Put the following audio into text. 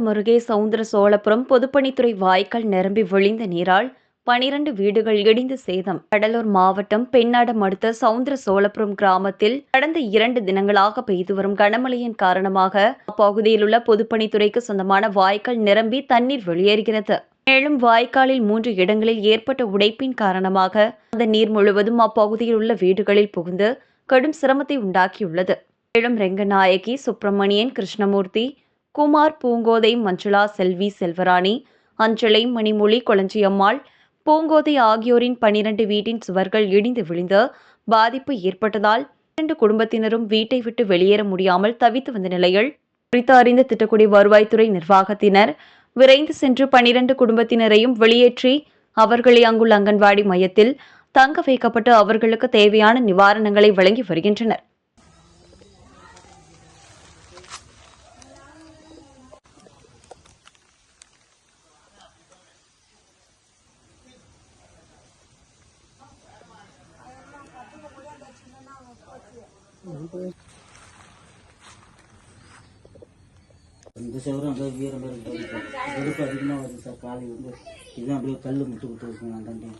சேலம் அருகே சவுந்திர சோழபுரம் பொதுப்பணித்துறை வாய்க்கால் நிரம்பி வழிந்த நீரால் 12 வீடுகள் இடிந்து சேதம். கடலூர் மாவட்டம் பெண்ணாடம் அடுத்த சவுந்திர சோழபுரம் கிராமத்தில் கடந்த 2 தினங்களாக பெய்து வரும் கனமழையின் காரணமாக அப்பகுதியில் உள்ள பொதுப்பணித்துறைக்கு சொந்தமான வாய்க்கால் நிரம்பி தண்ணீர் வெளியேறுகிறது. மேலும் வாய்க்காலில் 3 இடங்களில் ஏற்பட்ட உடைப்பின் காரணமாக அந்த நீர் முழுவதும் அப்பகுதியில் உள்ள வீடுகளில் புகுந்து கடும் சிரமத்தை உண்டாக்கியுள்ளது. மேலும் ரெங்கநாயகி, சுப்பிரமணியன், கிருஷ்ணமூர்த்தி, குமார், பூங்கோதை, மஞ்சுளா, செல்வி, செல்வராணி, அஞ்சலை, மணிமொழி, கொளஞ்சியம்மாள், பூங்கோதை ஆகியோரின் 12 வீட்டின் சுவர்கள் இடிந்து விழுந்து பாதிப்பு ஏற்பட்டதால் 2 குடும்பத்தினரும் வீட்டை விட்டு வெளியேற முடியாமல் தவித்து வந்த நிலையில் குறித்து அறிந்த திட்டக்குடி வருவாய்த்துறை நிர்வாகத்தினர் விரைந்து சென்று 12 குடும்பத்தினரையும் வெளியேற்றி அவர்களை அங்குள்ள அங்கன்வாடி மையத்தில் தங்க வைக்கப்பட்டு அவர்களுக்கு தேவையான நிவாரணங்களை வழங்கி வருகின்றனர். இந்த செவரும் அப்படியே வீரம் வெறுப்பு அதிகமாக வருது சார். காலை இதுதான் அப்படியே கல் முட்டு கொடுத்து இருக்குங்க. அந்தாண்டி